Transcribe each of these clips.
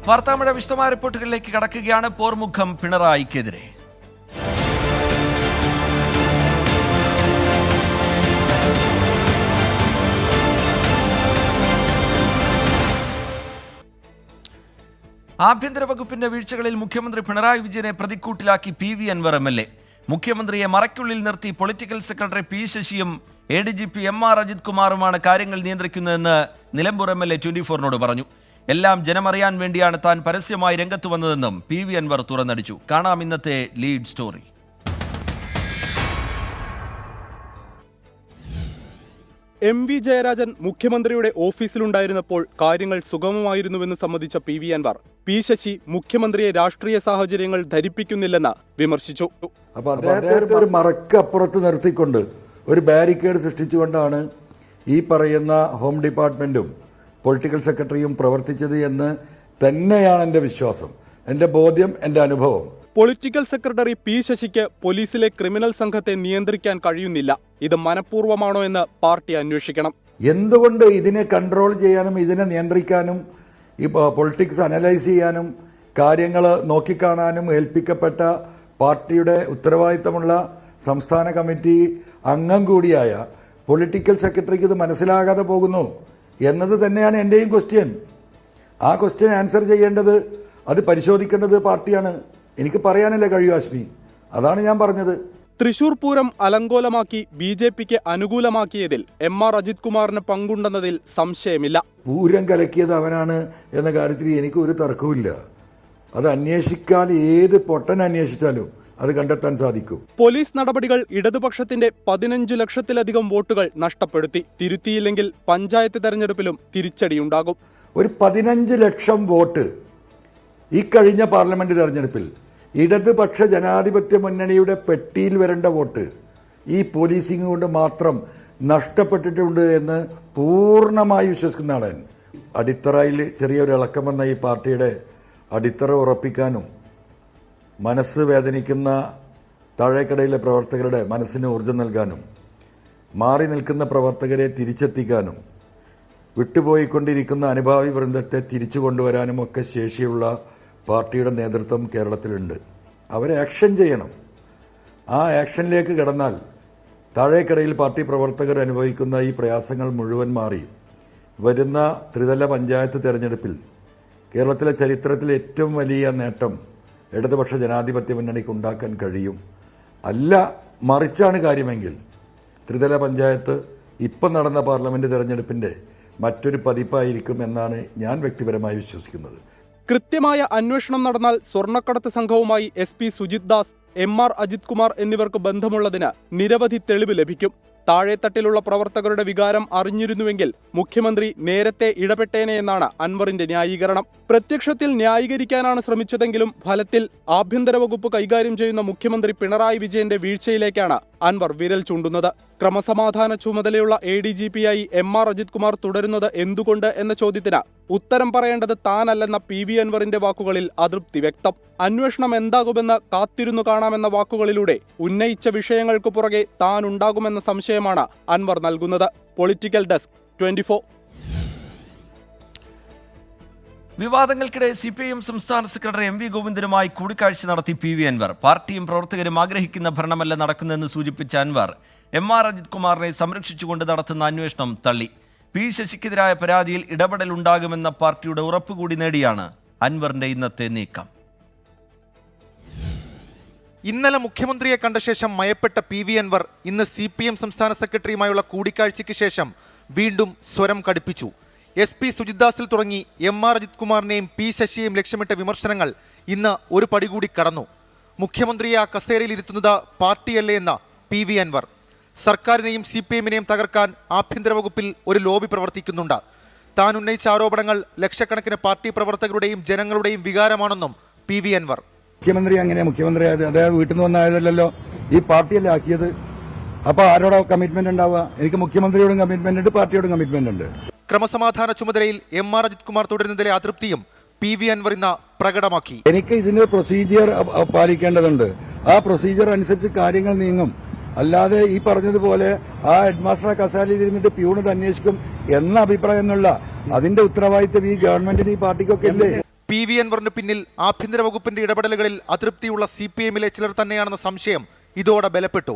വാർത്താമഴ വിശദമായ റിപ്പോർട്ടുകളിലേക്ക് കടക്കുകയാണ്. പോർമുഖം പിണറായിക്കെതിരെ ആഭ്യന്തര വകുപ്പിന്റെ വീഴ്ചകളിൽ മുഖ്യമന്ത്രി പിണറായി വിജയനെ പ്രതിക്കൂട്ടിലാക്കി PV അൻവർ MLA. മുഖ്യമന്ത്രിയെ മറയ്ക്കുള്ളിൽ നിർത്തി പൊളിറ്റിക്കൽ സെക്രട്ടറി P ശശിയും ADGP MR അജിത് കുമാറുമാണ് കാര്യങ്ങൾ നിയന്ത്രിക്കുന്നതെന്ന് നിലമ്പൂർ MLA 24നോട് പറഞ്ഞു. എല്ലാം ജനമറിയാൻ വേണ്ടിയാണ് താൻ പരസ്യമായി രംഗത്ത് വന്നതെന്നും PV അൻവർ തുറന്നടിച്ചു. കാണാം ഇന്നത്തെ ലീഡ് സ്റ്റോറി. MV ജയരാജൻ മുഖ്യമന്ത്രിയുടെ ഓഫീസിലുണ്ടായിരുന്നപ്പോൾ കാര്യങ്ങൾ സുഗമമായിരുന്നുവെന്ന് സമ്മതിച്ച PV അൻവർ P ശശി മുഖ്യമന്ത്രിയെ രാഷ്ട്രീയ സാഹചര്യങ്ങൾ ധരിപ്പിക്കുന്നില്ലെന്ന് വിമർശിച്ചു. അപ്പോൾ അദ്ദേഹത്തെ ഒരു മറക്കപ്പുറത്ത് നിർത്തിക്കൊണ്ട് ഒരു ബാരിക്കേഡ് സൃഷ്ടിച്ചുകൊണ്ടാണ് ഈ പറയുന്ന ഹോം ഡിപ്പാർട്ട്മെൻറ്റും പൊളിറ്റിക്കൽ സെക്രട്ടറിയും പ്രവർത്തിച്ചത് എന്ന് തന്നെയാണ് എൻ്റെ വിശ്വാസം, എൻ്റെ ബോധ്യം, എൻ്റെ അനുഭവം. പൊളിറ്റിക്കൽ സെക്രട്ടറി P ശശിക്ക് പോലീസിലെ ക്രിമിനൽ സംഘത്തെ നിയന്ത്രിക്കാൻ കഴിയുന്നില്ല. ഇത് മനഃപൂർവ്വമാണോ എന്ന് പാർട്ടി അന്വേഷിക്കണം. എന്തുകൊണ്ട് ഇതിനെ കൺട്രോൾ ചെയ്യാനും ഇതിനെ നിയന്ത്രിക്കാനും ഈ പൊളിറ്റിക്സ് അനലൈസ് ചെയ്യാനും കാര്യങ്ങൾ നോക്കിക്കാണാനും ഏൽപ്പിക്കപ്പെട്ട പാർട്ടിയുടെ ഉത്തരവാദിത്തമുള്ള സംസ്ഥാന കമ്മിറ്റി അംഗം കൂടിയായ പൊളിറ്റിക്കൽ സെക്രട്ടറിക്ക് ഇത് മനസ്സിലാകാതെ പോകുന്നു എന്നത് തന്നെയാണ് എൻ്റെയും ക്വസ്റ്റ്യൻ. ആ ക്വസ്റ്റ്യൻ ആൻസർ ചെയ്യേണ്ടത്, അത് പരിശോധിക്കേണ്ടത് പാർട്ടിയാണ്. എനിക്ക് പറയാനല്ലേ കഴിയൂ ആശ്മി, അതാണ് ഞാൻ പറഞ്ഞത്. തൃശൂർ പൂരം അലങ്കോലമാക്കി BJPക്ക് അനുകൂലമാക്കിയതിൽ MR അജിത് കുമാറിന് പങ്കുണ്ടെന്നതിൽ സംശയമില്ല. പൂരം കലക്കിയത് അവനാണ് എന്ന കാര്യത്തിൽ എനിക്ക് ഒരു തർക്കവുമില്ല. അത് അന്വേഷിക്കാൻ ഏത് പൊട്ടൻ അന്വേഷിച്ചാലും അത് കണ്ടെത്താൻ സാധിക്കും. പോലീസ് നടപടികൾ ഇടതുപക്ഷത്തിന്റെ 15 ലക്ഷത്തിലധികം വോട്ടുകൾ നഷ്ടപ്പെടുത്തി. തിരുത്തിയില്ലെങ്കിൽ പഞ്ചായത്ത് തെരഞ്ഞെടുപ്പിലും തിരിച്ചടിയുണ്ടാകും. ഒരു 15 ലക്ഷം വോട്ട് ഈ കഴിഞ്ഞ പാർലമെന്റ് തെരഞ്ഞെടുപ്പിൽ ഇടതുപക്ഷ ജനാധിപത്യ മുന്നണിയുടെ പെട്ടിയിൽ വരേണ്ട വോട്ട് ഈ പോലീസിംഗ് കൊണ്ട് മാത്രം നഷ്ടപ്പെട്ടിട്ടുണ്ട് എന്ന് പൂർണ്ണമായി വിശ്വസിക്കുന്ന ആളാണ്. അടിത്തറയിൽ ചെറിയൊരു ഇളക്കം വന്ന ഈ പാർട്ടിയുടെ അടിത്തറ ഉറപ്പിക്കാനും മനസ്സ് വേദനിക്കുന്ന താഴേക്കടയിലെ പ്രവർത്തകരുടെ മനസ്സിന് ഊർജ്ജം നൽകാനും മാറി നിൽക്കുന്ന പ്രവർത്തകരെ തിരിച്ചെത്തിക്കാനും വിട്ടുപോയിക്കൊണ്ടിരിക്കുന്ന അനുഭാവി വൃന്ദത്തെ തിരിച്ചു കൊണ്ടുവരാനും ഒക്കെ ശേഷിയുള്ള പാർട്ടിയുടെ നേതൃത്വം കേരളത്തിലുണ്ട്. അവരെ ആക്ഷൻ ചെയ്യണം. ആ ആക്ഷനിലേക്ക് കടന്നാൽ താഴേക്കടയിൽ പാർട്ടി പ്രവർത്തകർ അനുഭവിക്കുന്ന ഈ പ്രയാസങ്ങൾ മുഴുവൻ മാറി വരുന്ന ത്രിതല പഞ്ചായത്ത് തെരഞ്ഞെടുപ്പിൽ കേരളത്തിലെ ചരിത്രത്തിലെ ഏറ്റവും വലിയ നേട്ടം ഇടതുപക്ഷ ജനാധിപത്യ മുന്നണിക്ക് ഉണ്ടാക്കാൻ കഴിയും. അല്ല മറിച്ചാണ് കാര്യമെങ്കിൽ ത്രിതല പഞ്ചായത്ത് ഇപ്പം നടന്ന പാർലമെൻറ്റ് തെരഞ്ഞെടുപ്പിൻ്റെ മറ്റൊരു പതിപ്പായിരിക്കും എന്നാണ് ഞാൻ വ്യക്തിപരമായി വിശ്വസിക്കുന്നത്. കൃത്യമായ അന്വേഷണം നടന്നാൽ സ്വർണ്ണക്കടത്ത് സംഘവുമായി SP സുജിത് ദാസ്, MR അജിത് കുമാർ എന്നിവർക്ക് ബന്ധമുള്ളതിന് നിരവധി തെളിവ് ലഭിക്കും. താഴെത്തട്ടിലുള്ള പ്രവർത്തകരുടെ വികാരം അറിഞ്ഞിരുന്നുവെങ്കിൽ മുഖ്യമന്ത്രി നേരത്തെ ഇടപെട്ടേനെ എന്നാണ് അൻവറിന്റെ ന്യായീകരണം. പ്രത്യക്ഷത്തിൽ ന്യായീകരിക്കാനാണ് ശ്രമിച്ചതെങ്കിലും ഫലത്തിൽ ആഭ്യന്തര വകുപ്പ് കൈകാര്യം ചെയ്യുന്ന മുഖ്യമന്ത്രി പിണറായി വിജയന്റെ വീഴ്ചയിലേക്കാണ് അൻവർ വിരൽ ചൂണ്ടുന്നത്. ക്രമസമാധാന ചുമതലയുള്ള ADGP-യായി MR അജിത് കുമാർ തുടരുന്നത് എന്തുകൊണ്ട് എന്ന ചോദ്യത്തിന് ഉത്തരം പറയേണ്ടത് താനല്ലെന്ന PV അൻവറിന്റെ വാക്കുകളിൽ അതൃപ്തി വ്യക്തം. അന്വേഷണം എന്താകുമെന്ന് കാത്തിരുന്നു കാണാമെന്ന വാക്കുകളിലൂടെ ഉന്നയിച്ച വിഷയങ്ങൾക്ക് പുറകെ താൻ ഉണ്ടാകുമെന്ന സംശയമാണ് അൻവർ നൽകുന്നത്. Political desk 24. വിവാദങ്ങൾക്കിടെ CPIM സംസ്ഥാന സെക്രട്ടറി MV ഗോവിന്ദനുമായി കൂടിക്കാഴ്ച നടത്തി PV അൻവർ. പാർട്ടിയും പ്രവർത്തകരും ആഗ്രഹിക്കുന്ന ഭരണമല്ല നടക്കുന്നതെന്ന് സൂചിപ്പിച്ച അൻവർ MR അജിത് കുമാറിനെ സംരക്ഷിച്ചുകൊണ്ട് നടത്തുന്ന അന്വേഷണം തള്ളി. P ശശിക്കെതിരായ പരാതിയിൽ ഇടപെടൽ ഉണ്ടാകുമെന്ന പാർട്ടിയുടെ ഉറപ്പുകൂടി നേടിയാണ് അൻവറിന്റെ ഇന്നത്തെ നീക്കം. ഇന്നലെ മുഖ്യമന്ത്രിയെ കണ്ട ശേഷം മയപ്പെട്ട PV അൻവർ ഇന്ന് CPM സംസ്ഥാന സെക്രട്ടറിയുമായുള്ള കൂടിക്കാഴ്ചയ്ക്ക് ശേഷം വീണ്ടും സ്വരം കടുപ്പിച്ചു. SP സുജിത് ദാസിൽ തുടങ്ങി MR അജിത് കുമാറിനെയും P ശശിയെയും ലക്ഷ്യമിട്ട വിമർശനങ്ങൾ ഇന്ന് ഒരു പടി കൂടി കടന്നു. മുഖ്യമന്ത്രിയെ ആ കസേരയിൽ ഇരുത്തുന്നത് പാർട്ടിയല്ലേ എന്ന PV അൻവർ. സർക്കാരിനെയും CPM-നെയും തകർക്കാൻ ആഭ്യന്തര വകുപ്പിൽ ഒരു ലോബി പ്രവർത്തിക്കുന്നുണ്ട്. താൻ ഉന്നയിച്ച ആരോപണങ്ങൾ ലക്ഷക്കണക്കിന് പാർട്ടി പ്രവർത്തകരുടെയും ജനങ്ങളുടെയും വികാരമാണെന്നും PV അൻവർ. മുഖ്യമന്ത്രി അങ്ങനെ മുഖ്യമന്ത്രി അദ്ദേഹം വീട്ടിൽ നിന്ന് വന്നായതല്ലോ, ഈ പാർട്ടിയല്ലേ ആക്കിയത്. അപ്പോൾ ആരോടോ കമ്മിറ്റ്മെന്റ് ഉണ്ടാവുക? എനിക്ക് മുഖ്യമന്ത്രിയോടും കമ്മിറ്റ്മെന്റ് ഉണ്ട്, പാർട്ടിയോടും കമ്മിറ്റ്മെന്റ് ഉണ്ട്. ക്രമസമാധാന ചുമതലയിൽ MR അജിത് കുമാർ തുടരുന്നതിലെ അതൃപ്തിയും PV അൻവർ ഇന്ന് പ്രകടമാക്കി. എനിക്ക് ഇതിന് പ്രൊസീജിയർ പാലിക്കേണ്ടതുണ്ട്. ആ പ്രൊസീജിയർ അനുസരിച്ച് കാര്യങ്ങൾ നീങ്ങും. അല്ലാതെ ഈ പറഞ്ഞതുപോലെ ആ ഹെഡ്മാസ്റ്റർ കസാലയിൽ ഇരുന്നിട്ട് പ്യൂണത് അന്വേഷിക്കും എന്ന അഭിപ്രായം എന്നുള്ള അതിന്റെ ഉത്തരവാദിത്വം ഈ ഗവൺമെന്റിന് ഈ പാർട്ടിക്കൊക്കെ ഇല്ലേ? PV അൻവറിന് പിന്നിൽ ആഭ്യന്തര വകുപ്പിന്റെ ഇടപെടലുകളിൽ അതൃപ്തിയുള്ള CPM-ലെ ചിലർ തന്നെയാണെന്ന സംശയം ഇതോടെ ബലപ്പെട്ടു.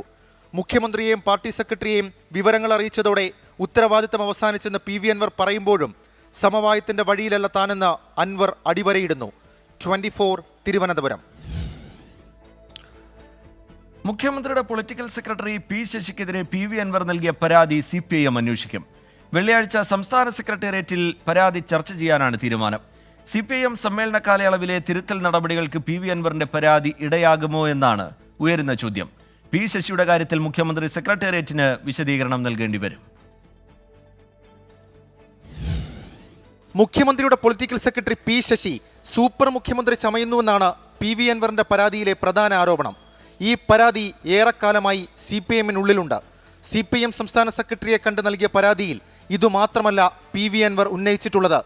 മുഖ്യമന്ത്രിയെയും പാർട്ടി സെക്രട്ടറിയെയും വിവരങ്ങൾ അറിയിച്ചതോടെ ഉത്തരവാദിത്തം അവസാനിച്ചെന്ന് PV അൻവർ പറയുമ്പോഴും സമവായത്തിന്റെ വഴിയിലല്ല താനെന്ന് അൻവർ അടിവരയിടുന്നു. 24 തിരുവനന്തപുരം. മുഖ്യമന്ത്രിയുടെ പൊളിറ്റിക്കൽ സെക്രട്ടറി P ശശിക്കെതിരെ PV അൻവർ നൽകിയ പരാതി CPIM അന്വേഷിക്കും. വെള്ളിയാഴ്ച സംസ്ഥാന സെക്രട്ടേറിയറ്റിൽ പരാതി ചർച്ച ചെയ്യാനാണ് തീരുമാനം. CPIM സമ്മേളന കാലയളവിലെ തിരുത്തൽ നടപടികൾക്ക് PV അൻവറിന്റെ പരാതി ഇടയാകുമോ എന്നാണ് ഉയരുന്ന ചോദ്യം. P ശശിയുടെ കാര്യത്തിൽ മുഖ്യമന്ത്രി സെക്രട്ടേറിയറ്റിന് വിശദീകരണം നൽകേണ്ടി വരും. മുഖ്യമന്ത്രിയുടെ political secretary P Sasi super മുഖ്യമന്ത്രി ചമയുന്നുവെന്നാണ് PV അൻവറിന്റെ പരാതിയിലെ പ്രധാന ആരോപണം. ഈ പരാതി ഏറെക്കാലമായി CPM-നുള്ളിലുണ്ട്. CPM സംസ്ഥാന സെക്രട്ടറിയെ കണ്ട് നൽകിയ പരാതിയിൽ ഇതുമാത്രമല്ല PV അൻവർ ഉന്നയിച്ചിട്ടുള്ളത്.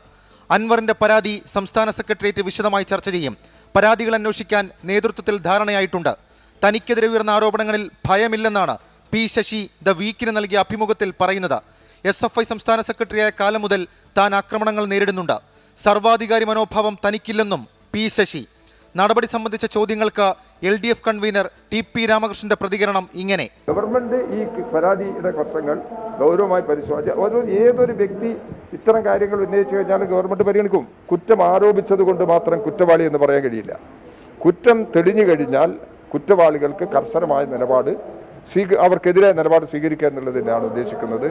അൻവറിന്റെ പരാതി സംസ്ഥാന സെക്രട്ടേറിയറ്റ് വിശദമായി ചർച്ച ചെയ്യും. പരാതികൾ അന്വേഷിക്കാൻ നേതൃത്വത്തിൽ ധാരണയായിട്ടുണ്ട്. തനിക്കെതിരെ ഉയർന്ന ആരോപണങ്ങളിൽ ഭയമില്ലെന്നാണ് P ശശി ദ വീക്കിന് നൽകിയ അഭിമുഖത്തിൽ പറയുന്നത്. SFI സംസ്ഥാന സെക്രട്ടറിയായ കാലം മുതൽ താൻ ആക്രമണങ്ങൾ നേരിടുന്നുണ്ട്. സർവാധികാരി മനോഭാവം തനിക്കില്ലെന്നും P ശശി. നടപടി സംബന്ധിച്ച ചോദ്യങ്ങൾക്ക് LDF കൺവീനർ TP രാമകൃഷ്ണന്റെ പ്രതികരണം ഇങ്ങനെ: ഗവൺമെന്റ് ഈ പരാതിയുടെ പ്രശ്നങ്ങൾ ഗൗരവമായി പരിശോധിച്ച് ഏതൊരു വ്യക്തി ഇത്തരം കാര്യങ്ങൾ ഉന്നയിച്ചു കഴിഞ്ഞാൽ ഗവൺമെന്റ് പരിഗണിക്കും. കുറ്റം ആരോപിച്ചത് കൊണ്ട് മാത്രം കുറ്റവാളി എന്ന് പറയാൻ കഴിയില്ല. കുറ്റം തെളിഞ്ഞു കഴിഞ്ഞാൽ കുറ്റവാളികൾക്ക് കർശനമായ നിലപാട് അവർക്കെതിരെ നിലപാട് സ്വീകരിക്കുക എന്നുള്ളത് തന്നെയാണ് ഉദ്ദേശിക്കുന്നത്.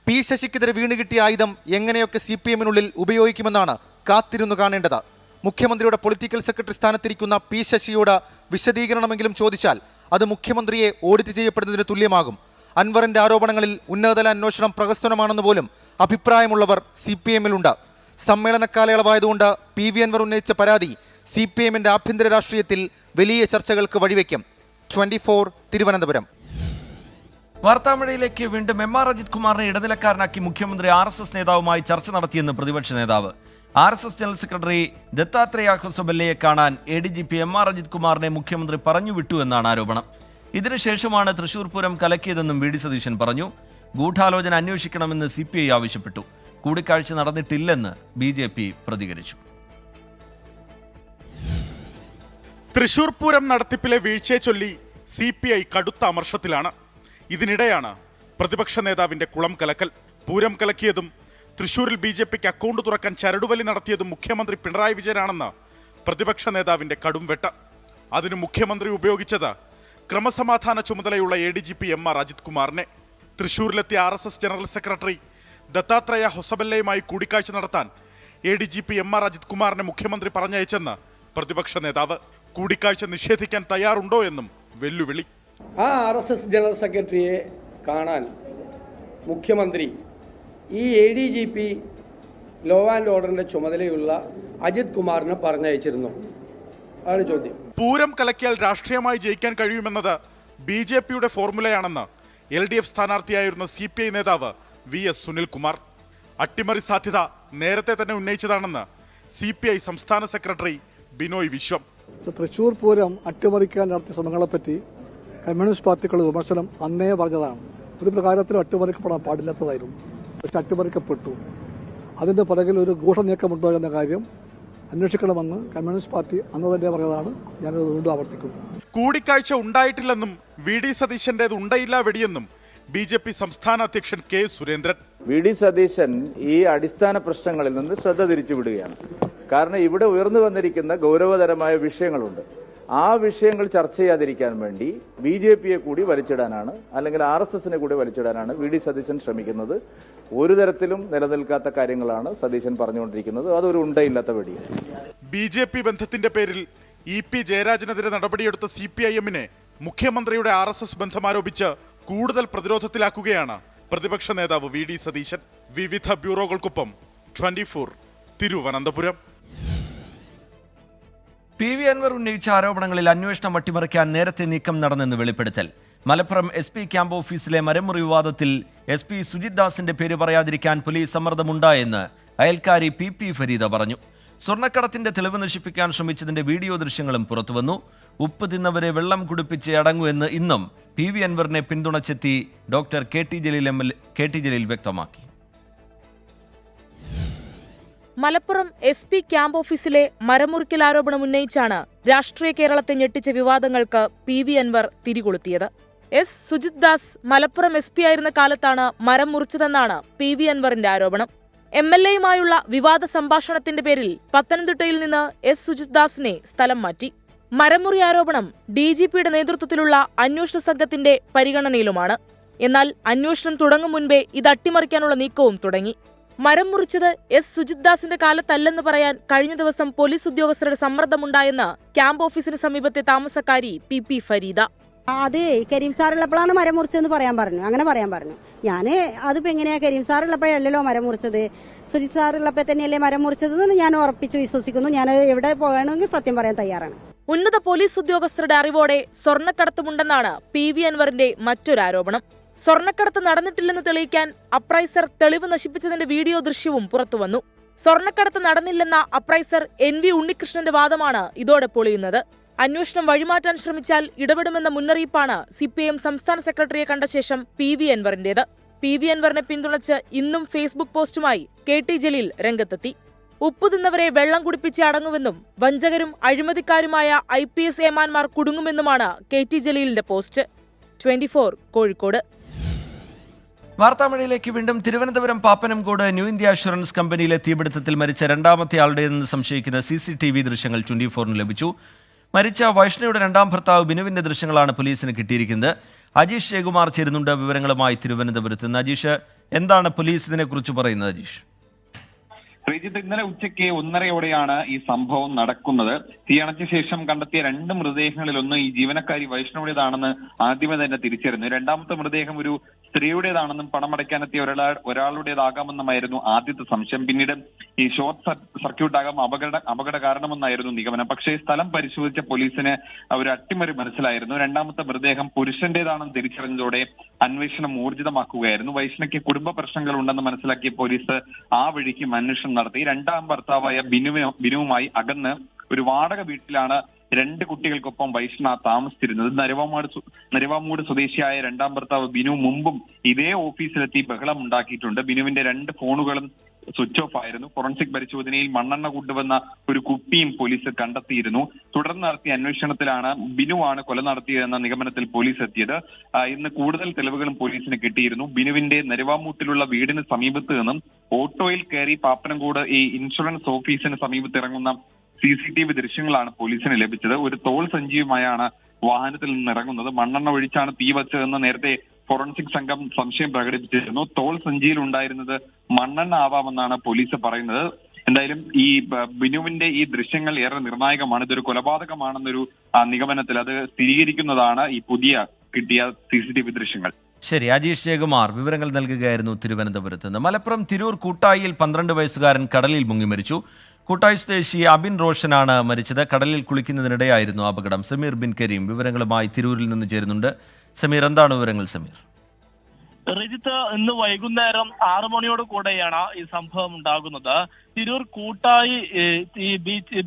P ശശിക്കെതിരെ വീണ് കിട്ടിയ ആയുധം എങ്ങനെയൊക്കെ CPM-നുള്ളിൽ ഉപയോഗിക്കുമെന്നാണ് കാത്തിരുന്നു കാണേണ്ടത്. മുഖ്യമന്ത്രിയുടെ പൊളിറ്റിക്കൽ സെക്രട്ടറി സ്ഥാനത്തിരിക്കുന്ന P ശശിയോട് വിശദീകരണമെങ്കിലും ചോദിച്ചാൽ അത് മുഖ്യമന്ത്രിയെ ഓഡിറ്റ് ചെയ്യപ്പെടുന്നതിന് തുല്യമാകും. അൻവറിന്റെ ആരോപണങ്ങളിൽ ഉന്നതതല അന്വേഷണം പ്രഹസനമാണെന്ന് പോലും അഭിപ്രായമുള്ളവർ CPM-ലുണ്ട്. സമ്മേളന കാലയളവായതുകൊണ്ട് PV അൻവർ ഉന്നയിച്ച പരാതി CPM-ന്റെ ആഭ്യന്തര രാഷ്ട്രീയത്തിൽ വലിയ ചർച്ചകൾക്ക് വഴിവെക്കും. 24 തിരുവനന്തപുരം. വാർത്താമഴയിലേക്ക് വീണ്ടും MR അജിത് കുമാറിനെ ഇടനിലക്കാരനാക്കി മുഖ്യമന്ത്രി RSS നേതാവുമായി ചർച്ച നടത്തിയെന്ന് പ്രതിപക്ഷ നേതാവ്. RSS ജനറൽ സെക്രട്ടറി ദത്താത്രേയ ഹൊസബല്ലയെ കാണാൻ ADGP MR അജിത് കുമാറിനെ മുഖ്യമന്ത്രി പറഞ്ഞുവിട്ടു എന്നാണ് ആരോപണം. ഇതിനുശേഷമാണ് തൃശൂർ പൂരം കലക്കിയതെന്നും VD സതീശൻ പറഞ്ഞു. ഗൂഢാലോചന അന്വേഷിക്കണമെന്ന് CPI ആവശ്യപ്പെട്ടു. കൂടിക്കാഴ്ച നടന്നിട്ടില്ലെന്ന് BJP പ്രതികരിച്ചു. തൃശൂർ പൂരം നടത്തിപ്പിലെ വീഴ്ചയെ ചൊല്ലി CPI കടുത്ത അമർഷത്തിലാണ്. ഇതിനിടെയാണ് പ്രതിപക്ഷ നേതാവിന്റെ കുളം കലക്കൽ. പൂരം കലക്കിയതും തൃശൂരിൽ BJPക്ക് അക്കൗണ്ട് തുറക്കാൻ ചരടുവലി നടത്തിയതും മുഖ്യമന്ത്രി പിണറായി വിജയനാണെന്ന് പ്രതിപക്ഷ നേതാവിന്റെ കടുംവെട്ട്. അതിന് മുഖ്യമന്ത്രി ഉപയോഗിച്ചത് ക്രമസമാധാന ചുമതലയുള്ള ADGP MR അജിത് കുമാറിനെ. തൃശൂരിലെത്തിയ RSS ജനറൽ സെക്രട്ടറി ദത്താത്രേയ ഹൊസബല്ലയുമായി കൂടിക്കാഴ്ച നടത്താൻ ADGP MR അജിത് കുമാറിനെ മുഖ്യമന്ത്രി പറഞ്ഞയച്ചെന്ന് പ്രതിപക്ഷ നേതാവ്. കൂടിക്കാഴ്ച നിഷേധിക്കാൻ തയ്യാറുണ്ടോ എന്നും വെല്ലുവിളി. ആ RSS ജനറൽ സെക്രട്ടറിയെ കാണാൻ മുഖ്യമന്ത്രി ഈ ADGP ലോ ആൻഡ് ഓർഡറിന്റെ ചുമതലയുള്ള അജിത് കുമാറിനെ പറഞ്ഞയച്ചിരുന്നു? ആണ് ചോദ്യം. പൂരം കലക്കിയാൽ രാഷ്ട്രീയമായി ജയിക്കാൻ കഴിയുമെന്നത് BJPയുടെ ഫോർമുലയാണെന്ന് LDF സ്ഥാനാർത്ഥിയായിരുന്ന CPI നേതാവ് VS സുനിൽകുമാർ. അട്ടിമറി സാധ്യത നേരത്തെ തന്നെ ഉന്നയിച്ചതാണെന്ന് CPI സംസ്ഥാന സെക്രട്ടറി ബിനോയ് വിശ്വം. തൃശൂർ പൂരം അട്ടിമറിക്കാൻ നടത്തിയ ശ്രമങ്ങളെപ്പറ്റി കമ്മ്യൂണിസ്റ്റ് പാർട്ടികളുടെ വിമർശനം അന്നേ പറഞ്ഞതാണ്. ഒരു പ്രകാരത്തിലും അട്ടിമറിക്കപ്പെടാൻ പാടില്ലാത്തതായിരുന്നു. പക്ഷെ അട്ടിമറിക്കപ്പെട്ടു. അതിൻ്റെ പുറകിൽ ഒരു ഗൂഢനീക്കമുണ്ടോ എന്ന കാര്യം അന്വേഷിക്കണമെന്ന് കമ്മ്യൂണിസ്റ്റ് പാർട്ടി അന്ന് തന്നെ പറഞ്ഞതാണ്. ഞാനത് വീണ്ടും ആവർത്തിക്കുന്നു. കൂടിക്കാഴ്ച ഉണ്ടായിട്ടില്ലെന്നും VD സതീശന്റേത് ഉണ്ടയില്ല വെടിയെന്നും BJP സംസ്ഥാന അധ്യക്ഷൻ K സുരേന്ദ്രൻ. VD സതീശൻ ഈ അടിസ്ഥാന പ്രശ്നങ്ങളിൽ നിന്ന് ശ്രദ്ധ തിരിച്ചുവിടുകയാണ്. കാരണം ഇവിടെ ഉയർന്നു വന്നിരിക്കുന്ന ഗൗരവതരമായ വിഷയങ്ങളുണ്ട്. ആ വിഷയങ്ങൾ ചർച്ച ചെയ്യാതിരിക്കാൻ വേണ്ടി BJPയെ കൂടി വലിച്ചിടാനാണ്, അല്ലെങ്കിൽ RSSനെ കൂടി വലിച്ചിടാനാണ് VD സതീശൻ ശ്രമിക്കുന്നത്. ഒരു തരത്തിലും നിലനിൽക്കാത്ത കാര്യങ്ങളാണ് സതീശൻ പറഞ്ഞുകൊണ്ടിരിക്കുന്നത്. അതൊരു ഉണ്ടയില്ലാത്ത വെടിയാണ്. BJP ബന്ധത്തിന്റെ പേരിൽ EP ജയരാജനെതിരെ നടപടിയെടുത്ത CPIM-നെ മുഖ്യമന്ത്രിയുടെ RSS ബന്ധം ആരോപിച്ച് കൂടുതൽ പ്രതിരോധത്തിലാക്കുകയാണ് പ്രതിപക്ഷ നേതാവ് VD സതീശൻ. വിവിധ ബ്യൂറോകൾക്കൊപ്പം 24 തിരുവനന്തപുരം. PV അൻവർ ഉന്നയിച്ച ആരോപണങ്ങളിൽ അന്വേഷണം അട്ടിമറിക്കാൻ നേരത്തെ നീക്കം നടന്നെന്ന് വെളിപ്പെടുത്തൽ. മലപ്പുറം SP ക്യാമ്പ് ഓഫീസിലെ മരമുറി വിവാദത്തിൽ SP സുജിത് ദാസിന്റെ പേര് പറയാതിരിക്കാൻ പോലീസ് സമ്മർദ്ദമുണ്ടായെന്ന് അയൽക്കാരി PP ഫരീദ പറഞ്ഞു. സ്വർണ്ണക്കടത്തിന്റെ തെളിവ് നശിപ്പിക്കാൻ ശ്രമിച്ചതിന്റെ വീഡിയോ ദൃശ്യങ്ങളും പുറത്തുവന്നു. ഉപ്പ് തിന്നവരെ വെള്ളം കുടിപ്പിച്ച് അടങ്ങൂ എന്ന് ഇന്നും PV അൻവറിനെ പിന്തുണച്ചെത്തി ഡോക്ടർ KT ജലീൽ വ്യക്തമാക്കി. മലപ്പുറം SP ക്യാമ്പ് ഓഫീസിലെ മരമുറിക്കൽ ആരോപണം ഉന്നയിച്ചാണ് രാഷ്ട്രീയ കേരളത്തെ ഞെട്ടിച്ച വിവാദങ്ങൾക്ക് PV അൻവർ തിരികൊളുത്തിയത്. സുജിത് ദാസ് മലപ്പുറം SP ആയിരുന്ന കാലത്താണ് മരം മുറിച്ചതെന്നാണ് PV അൻവറിന്റെ ആരോപണം. MLAയുമായുള്ള വിവാദ സംഭാഷണത്തിന്റെ പേരിൽ പത്തനംതിട്ടയിൽ നിന്ന് സുജിത് ദാസിനെ സ്ഥലം മാറ്റി. മരമുറി ആരോപണം DGPയുടെ നേതൃത്വത്തിലുള്ള അന്വേഷണ സംഘത്തിന്റെ പരിഗണനയിലുമാണ്. എന്നാൽ അന്വേഷണം തുടങ്ങും മുൻപേ ഇത് അട്ടിമറിക്കാനുള്ള നീക്കവും തുടങ്ങി. മരം മുറിച്ചത് സുജിത് ദാസിന്റെ കാലത്തല്ലെന്ന് പറയാൻ കഴിഞ്ഞ ദിവസം പോലീസ് ഉദ്യോഗസ്ഥരുടെ സമ്മർദ്ദമുണ്ടായെന്ന് ക്യാമ്പ് ഓഫീസിന് സമീപത്തെ താമസക്കാരി PP ഫരീദ. അത് കരീം സാറുള്ളപ്പോഴാണ് മരം മുറിച്ചതെന്ന് പറയാൻ പറഞ്ഞു. ഞാന് അതിപ്പോ എങ്ങനെയാ കരീം സാറുള്ളപ്പോഴല്ലോ മരം മുറിച്ചത്, സുജിത് സാറുള്ളപ്പോ തന്നെയല്ലേ മരം മുറിച്ചതെന്ന് ഞാൻ ഉറപ്പിച്ചു വിശ്വസിക്കുന്നു. ഞാൻ എവിടെ പോകണമെങ്കിൽ സത്യം പറയാൻ തയ്യാറാണ്. ഉന്നത പോലീസ് ഉദ്യോഗസ്ഥരുടെ അറിവോടെ സ്വർണ്ണക്കടത്തുമുണ്ടെന്നാണ് PV അൻവറിന്റെ മറ്റൊരു ആരോപണം. സ്വർണ്ണക്കടത്ത് നടന്നിട്ടില്ലെന്ന് തെളിയിക്കാൻ അപ്രൈസർ തെളിവ് നശിപ്പിച്ചതിന്റെ വീഡിയോ ദൃശ്യവും പുറത്തുവന്നു. സ്വർണ്ണക്കടത്ത് നടന്നില്ലെന്ന അപ്രൈസർ NV ഉണ്ണികൃഷ്ണന്റെ വാദമാണ് ഇതോടെ പൊളിയുന്നത്. അന്വേഷണം വഴിമാറ്റാൻ ശ്രമിച്ചാൽ ഇടപെടുമെന്ന മുന്നറിയിപ്പാണ് CPIM സംസ്ഥാന സെക്രട്ടറിയെ കണ്ട ശേഷം PV അൻവറിന്റേത്. PV അൻവറിനെ പിന്തുണച്ച് ഇന്നും ഫേസ്ബുക്ക് പോസ്റ്റുമായി KT ജലീൽ രംഗത്തെത്തി. ഉപ്പു തിന്നവരെ വെള്ളം കുടിപ്പിച്ച് അടങ്ങുമെന്നും വഞ്ചകരും അഴിമതിക്കാരുമായ IPS ഏമാന്മാർ കുടുങ്ങുമെന്നുമാണ് KT ജലീലിന്റെ പോസ്റ്റ്. 24 കോഴിക്കോട്. വാർത്താമഴയിലേക്ക് വീണ്ടും. Thiruvananthapuram Pappanamcode new India assurance കമ്പനിയിലെ തീപിടുത്തത്തിൽ മരിച്ച രണ്ടാമത്തെ ആളുടേതെന്ന് സംശയിക്കുന്ന CCTV ദൃശ്യങ്ങൾ 24ന് ലഭിച്ചു. മരിച്ച വൈഷ്ണയുടെ രണ്ടാം ഭർത്താവ് ബിനുവിന്റെ ദൃശ്യങ്ങളാണ് പോലീസിന് കിട്ടിയിരിക്കുന്നത്. അജീഷ് ജയകുമാർ ചേരുന്നുണ്ട് വിവരങ്ങളുമായി തിരുവനന്തപുരത്ത് നിന്ന്. അജീഷ്, എന്താണ് പോലീസ് ഇതിനെക്കുറിച്ച് പറയുന്നത്? അജീഷ്, ശ്രീജിത്ത്, ഇന്നലെ ഉച്ചയ്ക്ക് 1:30യോടെയാണ് ഈ സംഭവം നടക്കുന്നത്. തീയണച്ച ശേഷം കണ്ടെത്തിയ 2 മൃതദേഹങ്ങളിലൊന്ന് ഈ ജീവനക്കാരി വൈഷ്ണവുടേതാണെന്ന് ആദ്യമേ തന്നെ തിരിച്ചറിഞ്ഞു. രണ്ടാമത്തെ മൃതദേഹം ഒരു സ്ത്രീയുടേതാണെന്നും പണമടയ്ക്കാനെത്തിയ ഒരാളുടേതാകാമെന്നുമായിരുന്നു ആദ്യത്തെ സംശയം. പിന്നീട് ഈ ഷോർട്ട് സർക്യൂട്ട് ആകാം അപകട കാരണമെന്നായിരുന്നു നിഗമനം. പക്ഷേ സ്ഥലം പരിശോധിച്ച പോലീസിന് ഒരു അട്ടിമറി മനസ്സിലായിരുന്നു. രണ്ടാമത്തെ മൃതദേഹം പുരുഷന്റേതാണെന്ന് തിരിച്ചറിഞ്ഞതോടെ അന്വേഷണം ഊർജിതമാക്കുകയായിരുന്നു. വൈഷ്ണയ്ക്ക് കുടുംബ പ്രശ്നങ്ങൾ ഉണ്ടെന്ന് മനസ്സിലാക്കിയ പോലീസ് ആ വഴിക്കും അന്വേഷണം നടത്തി. രണ്ടാം ഭർത്താവായ ബിനുവുമായി അകന്ന് ഒരു വാടക വീട്ടിലാണ് 2 കുട്ടികൾക്കൊപ്പം വൈഷ്ണ താമസിച്ചിരുന്നത്. നരുവാമൂട് സ്വദേശിയായ രണ്ടാം ഭർത്താവ് ബിനു മുമ്പും ഇതേ ഓഫീസിലെത്തി ബഹളം ഉണ്ടാക്കിയിട്ടുണ്ട്. ബിനുവിന്റെ 2 ഫോണുകളും സ്വിച്ച് ഓഫ് ആയിരുന്നു. ഫോറൻസിക് പരിശോധനയിൽ മണ്ണെണ്ണ കൊണ്ടുവന്ന ഒരു കുപ്പിയും പോലീസ് കണ്ടെത്തിയിരുന്നു. തുടർന്ന് നടത്തിയ അന്വേഷണത്തിലാണ് ബിനുവാണ് കൊല നടത്തിയതെന്ന നിഗമനത്തിൽ പോലീസ് എത്തിയത്. ഇന്ന് കൂടുതൽ തെളിവുകളും പോലീസിന് കിട്ടിയിരുന്നു. ബിനുവിന്റെ നരുവാമൂട്ടിലുള്ള വീടിന് സമീപത്ത് നിന്നും ഓട്ടോയിൽ കയറി പാപ്പനംകോട് ഈ ഇൻഷുറൻസ് ഓഫീസിന് സമീപത്ത് ഇറങ്ങുന്ന CCTV ദൃശ്യങ്ങളാണ് പോലീസിന് ലഭിച്ചത്. ഒരു തോൾ സഞ്ചിയുമായാണ് വാഹനത്തിൽ നിന്ന് ഇറങ്ങുന്നത്. മണ്ണെണ്ണ ഒഴിച്ചാണ് തീ വച്ചതെന്ന് നേരത്തെ ഫോറൻസിക് സംഘം സംശയം പ്രകടിപ്പിച്ചിരുന്നു. തോൾ സഞ്ചിയിൽ ഉണ്ടായിരുന്നത് മണ്ണെണ്ണ ആവാമെന്നാണ് പോലീസ് പറയുന്നത്. എന്തായാലും ഈ ബിനുവിന്റെ ഈ ദൃശ്യങ്ങൾ ഏറെ നിർണായകമാണ്. ഇതൊരു കൊലപാതകമാണെന്നൊരു നിഗമനത്തിൽ അത് സ്ഥിരീകരിക്കുന്നതാണ് ഈ പുതിയ കിട്ടിയ CCTV ദൃശ്യങ്ങൾ. ശരി, അജീഷ് ജയകുമാർ വിവരങ്ങൾ നൽകുകയായിരുന്നു തിരുവനന്തപുരത്ത് നിന്ന്. മലപ്പുറം തിരൂർ കൂട്ടായിയിൽ 12 വയസ്സുകാരൻ കടലിൽ മുങ്ങി മരിച്ചു. കൂട്ടായി സ്വദേശി അബിൻ റോഷനാണ് മരിച്ചത്. കടലിൽ കുളിക്കുന്നതിനിടെയായിരുന്നു അപകടം. സമീർ ബിൻ കരീം വിവരങ്ങളുമായി തിരൂരിൽ നിന്ന് ചേരുന്നുണ്ട്. സമീർ, എന്താണ് വിവരങ്ങൾ? സമീർ, രജിത്ത്, ഇന്ന് വൈകുന്നേരം 6 മണിയോട് കൂടെയാണ് ഈ സംഭവം ഉണ്ടാകുന്നത്. തിരൂർ കൂട്ടായി ഈ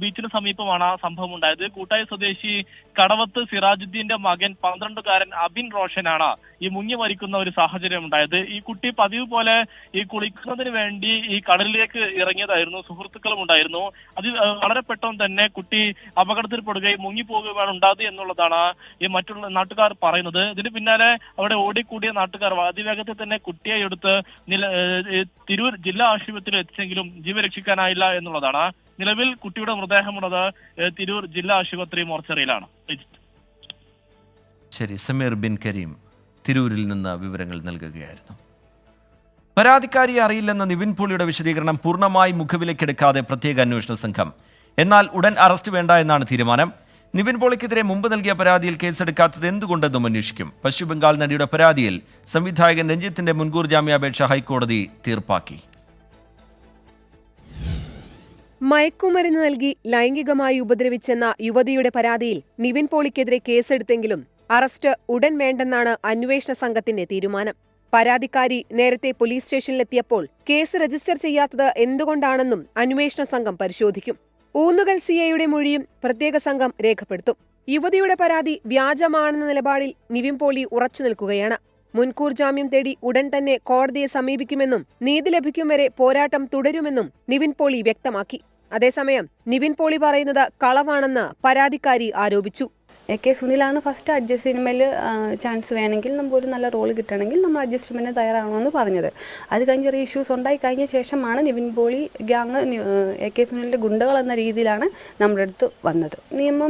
ബീച്ചിന് സമീപമാണ് സംഭവം ഉണ്ടായത്. കൂട്ടായി സ്വദേശി കടവത്ത് സിറാജുദ്ദീന്റെ മകൻ 12-കാരൻ അബിൻ റോഷനാണ് ഈ മുങ്ങി മരിക്കുന്ന ഒരു സാഹചര്യം ഉണ്ടായത്. ഈ കുട്ടി പതിവ് പോലെ ഈ കുളിക്കുന്നതിന് വേണ്ടി ഈ കടലിലേക്ക് ഇറങ്ങിയതായിരുന്നു. സുഹൃത്തുക്കളും ഉണ്ടായിരുന്നു. അത് വളരെ പെട്ടെന്ന് തന്നെ കുട്ടി അപകടത്തിൽപ്പെടുകയും മുങ്ങിപ്പോകുകയാണ് ഉണ്ടായത് എന്നുള്ളതാണ് ഈ മറ്റുള്ള നാട്ടുകാർ പറയുന്നത്. ഇതിന് പിന്നാലെ അവിടെ ഓടിക്കൂടിയ നാട്ടുകാർ അതിവേഗത്തിൽ തന്നെ കുട്ടിയെ എടുത്ത് തിരൂർ ജില്ലാ ആശുപത്രിയിൽ എത്തിച്ചെങ്കിലും ജീവരക്ഷിക്കാനായില്ല എന്നുള്ളതാണ്. നിലവിൽ കുട്ടിയുടെ മൃതദേഹമുള്ളത് തിരൂർ ജില്ലാ ആശുപത്രി മോർച്ചറിയിലാണ്. ശരി, സമീർ ബിൻ കരീം തിരൂരിൽ നിന്ന് വിവരങ്ങൾ നൽകുകയായിരുന്നു. പരാതിക്കാരിയെ അറിയില്ലെന്ന നിവിൻ പോളിയുടെ വിശദീകരണം പൂർണ്ണമായി മുഖവിലക്കെടുക്കാതെ പ്രത്യേക അന്വേഷണ സംഘം. എന്നാൽ ഉടൻ അറസ്റ്റ് വേണ്ട എന്നാണ് തീരുമാനം. നിവിൻ പോളിക്കെതിരെ മുമ്പ് നൽകിയ പരാതിയിൽ കേസെടുക്കാത്തത് എന്തുകൊണ്ടെന്നും അന്വേഷിക്കും. പശ്ചിമബംഗാൾ നടിയുടെ പരാതിയിൽ സംവിധായകൻ രഞ്ജിത്തിന്റെ മുൻകൂർ ജാമ്യാപേക്ഷ ഹൈക്കോടതി തീർപ്പാക്കി. മയക്കുമരുന്ന് നൽകി ലൈംഗികമായി ഉപദ്രവിച്ചെന്ന യുവതിയുടെ പരാതിയിൽ നിവിൻ പോളിക്കെതിരെ കേസെടുത്തെങ്കിലും അറസ്റ്റ് ഉടൻ വേണ്ടെന്നാണ് അന്വേഷണ സംഘത്തിന്റെ തീരുമാനം. പരാതിക്കാരി നേരത്തെ പോലീസ് സ്റ്റേഷനിലെത്തിയപ്പോൾ കേസ് രജിസ്റ്റർ ചെയ്യാത്തത് എന്തുകൊണ്ടാണെന്നും അന്വേഷണ സംഘം പരിശോധിക്കും. ഊന്നുകൽ സിഐയുടെ മൊഴിയും പ്രത്യേക സംഘം രേഖപ്പെടുത്തും. യുവതിയുടെ പരാതി വ്യാജമാണെന്ന നിലപാടിൽ നിവിൻ പോളി ഉറച്ചുനിൽക്കുകയാണ്. മുൻകൂർ ജാമ്യം തേടി ഉടൻ തന്നെ കോടതിയെ സമീപിക്കുമെന്നും നീതി ലഭിക്കും വരെ പോരാട്ടം തുടരുമെന്നും നിവിൻ പോളി വ്യക്തമാക്കി. അതേസമയം നിവിൻ പോളി പറയുന്നത് കളവാണെന്ന് പരാതിക്കാരി ആരോപിച്ചു. AK സുനിലാണ് ഫസ്റ്റ് അഡ്ജസ്റ്റ്മെന്റിൽ ചാൻസ് വേണമെങ്കിൽ നമുക്ക് ഒരു നല്ല റോൾ കിട്ടണമെങ്കിൽ നമ്മൾ അഡ്ജസ്റ്റ്മെന്റിന് തയ്യാറാവണമെന്ന് പറഞ്ഞത്. അത് കഴിഞ്ഞ് ചെറിയ ഇഷ്യൂസ് ഉണ്ടായി കഴിഞ്ഞ ശേഷമാണ് നിവിൻ പോളി ഗ്യാങ് AK സുനിലിന്റെ ഗുണ്ടകൾ എന്ന രീതിയിലാണ് നമ്മുടെ അടുത്ത് വന്നത്.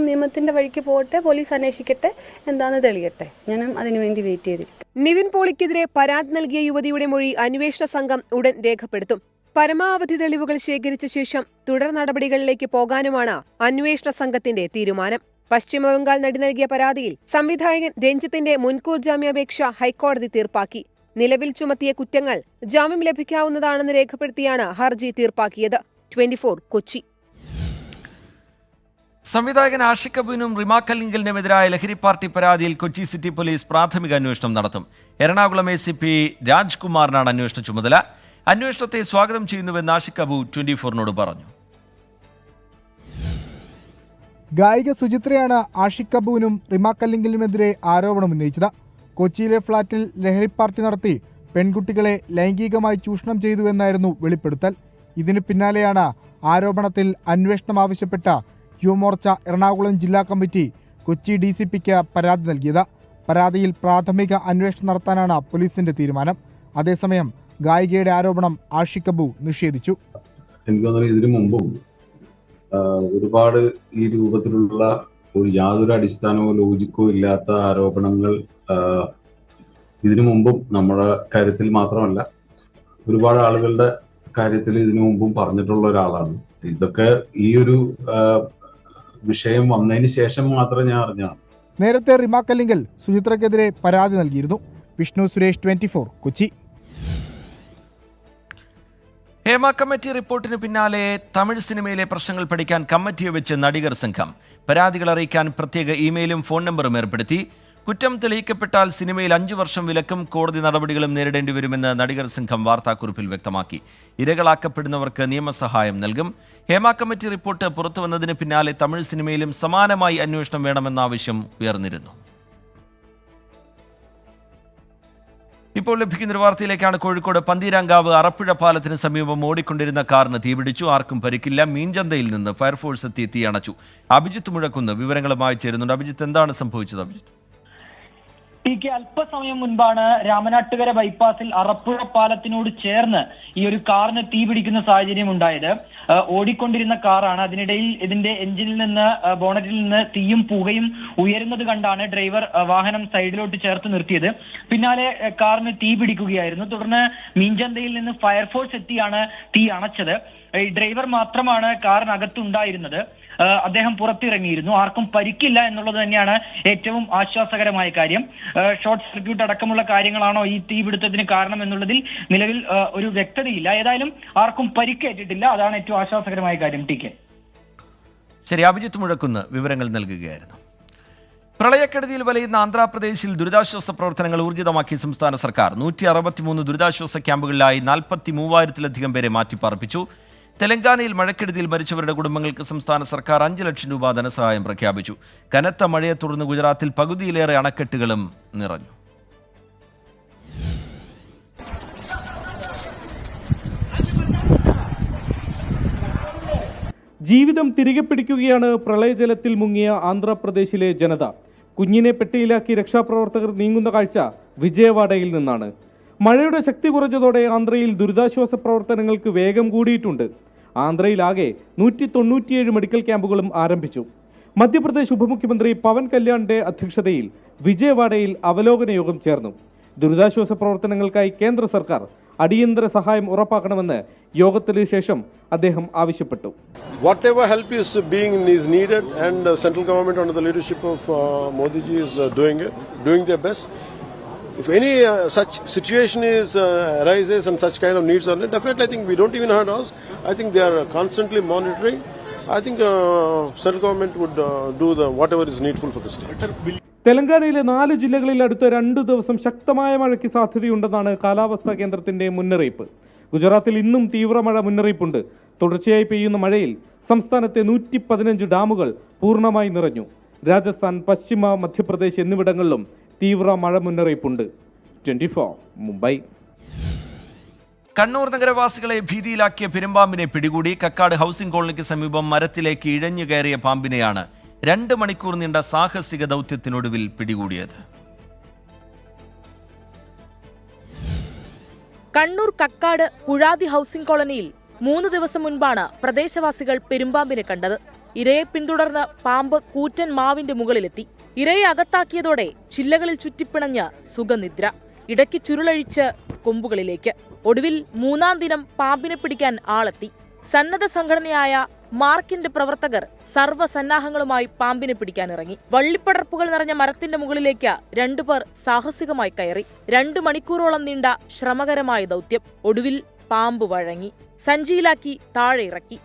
നിയമത്തിന്റെ വഴിക്ക് പോകട്ടെ, പോലീസ് അന്വേഷിക്കട്ടെ, എന്താണെന്ന് തെളിയട്ടെ. ഞാനും അതിനുവേണ്ടി വെയിറ്റ് ചെയ്തിരിക്കും. നിവിൻ പോളിക്കെതിരെ പരാതി നൽകിയ യുവതിയുടെ മൊഴി അന്വേഷണ സംഘം ഉടൻ രേഖപ്പെടുത്തും. പരമാവധി തെളിവുകൾ ശേഖരിച്ച ശേഷം തുടർ നടപടികളിലേക്ക് പോകാനുമാണ് അന്വേഷണ സംഘത്തിന്റെ തീരുമാനം. പശ്ചിമബംഗാൾ നടി നൽകിയ പരാതിയിൽ സംവിധായകൻ രഞ്ജിത്തിന്റെ മുൻകൂർ ജാമ്യാപേക്ഷ ഹൈക്കോടതി തീർപ്പാക്കി. നിലവിൽ ചുമത്തിയ കുറ്റങ്ങൾ ജാമ്യം ലഭിക്കാവുന്നതാണെന്ന് രേഖപ്പെടുത്തിയാണ് ഹർജി തീർപ്പാക്കിയത്. 24 കൊച്ചി. സംവിധായകൻ ആഷിഖ് അബുവിനും റിമ കല്ലിങ്കലിനുമെതിരായ ലഹരി പാർട്ടി പരാതിയിൽ കൊച്ചി സിറ്റി പോലീസ് പ്രാഥമിക അന്വേഷണം നടത്തും. എറണാകുളം ACP രാജ്കുമാറിനാണ് അന്വേഷണ ചുമതല. അന്വേഷണത്തെ സ്വാഗതം ചെയ്യുന്നുവെന്ന് ആഷിഖ് അബു 24നോട് പറഞ്ഞു. ഗായിക സുചിത്രയാണ് ആഷിഖ് അബുവിനും റിമ കല്ലിങ്കലിനുമെതിരെ ആരോപണം ഉന്നയിച്ചത്. കൊച്ചിയിലെ ഫ്ളാറ്റിൽ ലഹരി പാർട്ടി നടത്തി പെൺകുട്ടികളെ ലൈംഗികമായി ചൂഷണം ചെയ്തുവെന്നായിരുന്നു വെളിപ്പെടുത്തൽ. ഇതിന് പിന്നാലെയാണ് ആരോപണത്തിൽ അന്വേഷണം ആവശ്യപ്പെട്ട യുവമോർച്ച എറണാകുളം ജില്ലാ കമ്മിറ്റി കൊച്ചി DCPക്ക് പരാതി നൽകിയത്. പരാതിയിൽ പ്രാഥമിക അന്വേഷണം നടത്താനാണ് പോലീസിന്റെ തീരുമാനം. അതേസമയം ഗായികയുടെ ആരോപണം ആഷിഖ് അബു നിഷേധിച്ചു. ഇതിനു മുമ്പും ഒരുപാട് ഈ രൂപത്തിലുള്ള ഒരു യാതൊരു അടിസ്ഥാനമോ ലോജിക്കോ ഇല്ലാത്ത ആരോപണങ്ങൾ ഇതിനു മുമ്പും നമ്മുടെ കാര്യത്തിൽ മാത്രമല്ല ഒരുപാട് ആളുകളുടെ കാര്യത്തിൽ ഇതിനു മുമ്പും പറഞ്ഞിട്ടുള്ള ഒരാളാണ്. ഇതൊക്കെ ഈ ഒരു വിഷയം വന്നതിന് ശേഷം മാത്രമേ ഞാൻ അറിഞ്ഞാണ്. നേരത്തെ റിമ കല്ലിങ്കൽ സുചിത്രക്കെതിരെ പരാതി നൽകിയിരുന്നു. വിഷ്ണു സുരേഷ്, 24 കൊച്ചി. ഹേമ കമ്മിറ്റി റിപ്പോർട്ടിന് പിന്നാലെ തമിഴ് സിനിമയിലെ പ്രശ്നങ്ങൾ പഠിക്കാൻ കമ്മിറ്റിയെ വെച്ച് നടികർ സംഘം. പരാതികൾ അറിയിക്കാൻ പ്രത്യേക ഇമെയിലും ഫോൺ നമ്പറും ഏർപ്പെടുത്തി. കുറ്റം തെളിയിക്കപ്പെട്ടാൽ സിനിമയിൽ 5 വർഷം വിലക്കും കോടതി നടപടികളും നേരിടേണ്ടി വരുമെന്ന് നടികർ സംഘം വാർത്താക്കുറിപ്പിൽ വ്യക്തമാക്കി. ഇരകളാക്കപ്പെടുന്നവർക്ക് നിയമസഹായം നൽകും. ഹേമ കമ്മിറ്റി റിപ്പോർട്ട് പുറത്തുവന്നതിന് പിന്നാലെ തമിഴ് സിനിമയിലും സമാനമായി അന്വേഷണം വേണമെന്ന ആവശ്യം ഉയർന്നിരുന്നു. ഇപ്പോൾ ലഭിക്കുന്നൊരു വാർത്തയിലേക്കാണ്. കോഴിക്കോട് പന്തീരാങ്കാവ് അറപ്പുഴ പാലത്തിന് സമീപം ഓടിക്കൊണ്ടിരുന്ന കാറിന് തീപിടിച്ചു. ആർക്കും പരിക്കില്ല. മീൻചന്തയിൽ നിന്ന് ഫയർഫോഴ്സ് എത്തി തീയണച്ചു. അഭിജിത്ത് മുഴക്കുന്ന് വിവരങ്ങളുമായി ചേരുന്നുണ്ട്. അഭിജിത്ത്, എന്താണ് സംഭവിച്ചത്? അഭിജിത്ത്, അല്പസമയം മുൻപാണ് രാമനാട്ടുകര ബൈപ്പാസിൽ അറപ്പുഴ പാലത്തിനോട് ചേർന്ന് ഈ ഒരു കാറിന് തീ പിടിക്കുന്ന സാഹചര്യം ഉണ്ടായത്. ഓടിക്കൊണ്ടിരുന്ന കാറാണ്. അതിനിടയിൽ ഇതിന്റെ എഞ്ചിനിൽ നിന്ന്, ബോണറ്റിൽ നിന്ന് തീയും പുകയും ഉയരുന്നത് കണ്ടാണ് ഡ്രൈവർ വാഹനം സൈഡിലോട്ട് ചേർത്ത് നിർത്തിയത്. പിന്നാലെ കാറിന് തീ പിടിക്കുകയായിരുന്നു. തുടർന്ന് മീൻചന്തയിൽ നിന്ന് ഫയർഫോഴ്സ് എത്തിയാണ് തീ അണച്ചത്. ഈ ഡ്രൈവർ മാത്രമാണ് കാറിനകത്തുണ്ടായിരുന്നത്. അദ്ദേഹം പുറത്തിറങ്ങിയിരുന്നു. ആർക്കും പരിക്കില്ല എന്നുള്ളത് തന്നെയാണ് ഏറ്റവും ആശ്വാസകരമായ കാര്യം. ഷോർട്ട് സർക്യൂട്ട് അടക്കമുള്ള കാര്യങ്ങളാണോ ഈ തീപിടുത്തത്തിന് കാരണം എന്നുള്ളതിൽ നിലവിൽ ഒരു വ്യക്തതയില്ല. ഏതായാലും ആർക്കും പരിക്കേറ്റിട്ടില്ല. അതാണ് ഏറ്റവും ആശ്വാസകരമായ കാര്യം. TK. ശരി, അഭിജിത്ത് മുഴക്കുന്ന് വിവരങ്ങൾ നൽകുകയായിരുന്നു. പ്രളയക്കെടുതിയിൽ വലയുന്ന ആന്ധ്രാപ്രദേശിൽ ദുരിതാശ്വാസ പ്രവർത്തനങ്ങൾ ഊർജിതമാക്കി സംസ്ഥാന സർക്കാർ. 163 ദുരിതാശ്വാസ ക്യാമ്പുകളിലായി 43,000-ലധികം പേരെ മാറ്റിപ്പാർപ്പിച്ചു. തെലങ്കാനയിൽ മഴക്കെടുതിയിൽ മരിച്ചവരുടെ കുടുംബങ്ങൾക്ക് സംസ്ഥാന സർക്കാർ 5 ലക്ഷം രൂപ ധനസഹായം പ്രഖ്യാപിച്ചു. കനത്ത മഴയെ തുടർന്ന് ഗുജറാത്തിൽ പകുതിയിലേറെ അണക്കെട്ടുകളും നിറഞ്ഞു. ജീവിതം തിരികെ പിടിക്കുകയാണ് പ്രളയജലത്തിൽ മുങ്ങിയ ആന്ധ്രാപ്രദേശിലെ ജനത. കുഞ്ഞിനെ പെട്ടിയിലാക്കി രക്ഷാപ്രവർത്തകർ നീങ്ങുന്ന കാഴ്ച വിജയവാഡയിൽ നിന്നാണ്. മഴയുടെ ശക്തി കുറഞ്ഞതോടെ ആന്ധ്രയിൽ ദുരിതാശ്വാസ പ്രവർത്തനങ്ങൾക്ക് വേഗം കൂടിയിട്ടുണ്ട്. ആന്ധ്രയിലാകെ 197 മെഡിക്കൽ ക്യാമ്പുകളും ആരംഭിച്ചു. മധ്യപ്രദേശ് ഉപമുഖ്യമന്ത്രി പവൻ കല്യാണിന്റെ അധ്യക്ഷതയിൽ വിജയവാഡയിൽ അവലോകന യോഗം ചേർന്നു. ദുരിതാശ്വാസ പ്രവർത്തനങ്ങൾക്കായി കേന്ദ്ര സർക്കാർ അടിയന്തര സഹായം ഉറപ്പാക്കണമെന്ന് യോഗത്തിന് ശേഷം അദ്ദേഹം ആവശ്യപ്പെട്ടു. Whatever help is needed, and central government under the leadership of Modi ji is doing their best. If any such situation arises and such kind of needs are there, definitely I think we don't even hurt us. I think they are constantly monitoring. I think central government would do whatever is needful for the state. തെലങ്കാനയിലെ 4 ജില്ലകളിൽ അടുത്ത 2 ദിവസം ശക്തമായ മഴയ്ക്ക് സാധ്യതയുണ്ടെന്നാണ് കാലാവസ്ഥാ കേന്ദ്രത്തിന്റെ മുന്നറിയിപ്പ്. ഗുജറാത്തിൽ ഇന്നും തീവ്രമഴ മുന്നറിയിപ്പുണ്ട്. തുടർച്ചയായി പെയ്യുന്ന മഴയിൽ സംസ്ഥാനത്തെ 115 ഡാമുകൾ പൂർണ്ണമായി നിറഞ്ഞു. രാജസ്ഥാൻ, പശ്ചിമ മധ്യപ്രദേശ് എന്നിവിടങ്ങളിലും തീവ്ര മഴ മുന്നറിയിപ്പുണ്ട്. 24 മുംബൈ. കണ്ണൂർ നഗരവാസികളെ ഭീതിയിലാക്കിയ പെരുമ്പാമ്പിനെ പിടികൂടി. കക്കാട് ഹൗസിംഗ് കോളനിക്ക് സമീപം മരത്തിലേക്ക് ഇഴഞ്ഞു കയറിയ പാമ്പിനെയാണ് 2 മണിക്കൂർ നീണ്ട സാഹസിക ദൗത്യത്തിനൊടുവിൽ പിടികൂടിയത്. കണ്ണൂർ കക്കാട് പുഴാതി ഹൗസിംഗ് കോളനിയിൽ 3 ദിവസം മുൻപാണ് പ്രദേശവാസികൾ പെരുമ്പാമ്പിനെ കണ്ടത്. ഇരയെ പിന്തുടർന്ന് പാമ്പ് കൂറ്റൻ മാവിന്റെ മുകളിലെത്തി. ഇരയെ അകത്താക്കിയതോടെ ചില്ലകളിൽ ചുറ്റിപ്പിണഞ്ഞ് സുഖനിദ്ര. ഇടയ്ക്ക് ചുരുളഴിച്ച് കൊമ്പുകളിലേക്ക്. ഒടുവിൽ 3-ാം ദിനം പാമ്പിനെ പിടിക്കാൻ ആളെത്തി. സന്നദ്ധ സംഘടനയായ മാർക്കിന്റെ പ്രവർത്തകർ സർവ്വസന്നാഹങ്ങളുമായി പാമ്പിനെ പിടിക്കാനിറങ്ങി. വള്ളിപ്പടർപ്പുകൾ നിറഞ്ഞ മരത്തിന്റെ മുകളിലേക്ക് 2 പേർ സാഹസികമായി കയറി. 2 മണിക്കൂറോളം നീണ്ട ശ്രമകരമായ ദൗത്യം. ഒടുവിൽ പാമ്പ് വഴങ്ങി. സഞ്ചിയിലാക്കി താഴെ ഇറക്കി.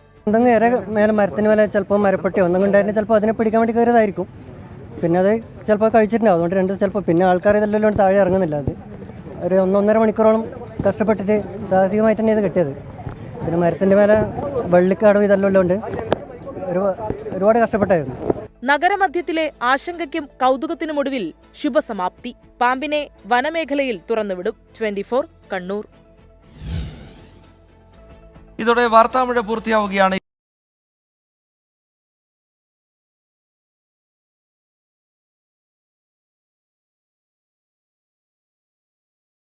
മേലെ മരത്തിന് മേലെ ചിലപ്പോൾ മരപ്പെട്ടിയോ ഒന്നും ഉണ്ടായിരുന്നു, ചിലപ്പോൾ അതിനെ പിടിക്കാൻ വേണ്ടി കയറിയതായിരിക്കും. പിന്നെ അത് ചിലപ്പോൾ കഴിച്ചിട്ടുണ്ടാവും. അതുകൊണ്ട് 2 ചിലപ്പോൾ പിന്നെ ആൾക്കാർ ഇതെല്ലാം താഴെ ഇറങ്ങുന്നില്ല. അത് ഒരു 1-1.5 മണിക്കൂറോളം കഷ്ടപ്പെട്ടിട്ട് സാഹസികമായിട്ട് തന്നെ ഇത് കിട്ടിയത്. പിന്നെ മരത്തിൻ്റെ മേലെ വെള്ളിക്കാടും ഇതെല്ലാം ഉള്ളതുകൊണ്ട് ഒരുപാട് കഷ്ടപ്പെട്ടായിരുന്നു. നഗരമധ്യത്തിലെ ആശങ്കയ്ക്കും കൗതുകത്തിനുമൊടുവിൽ ശുഭസമാപ്തി. പാമ്പിനെ വനമേഖലയിൽ തുറന്നുവിടും. 24 കണ്ണൂർ. ഇതോടെ വാർത്താമഴ പൂർത്തിയാവുകയാണ്.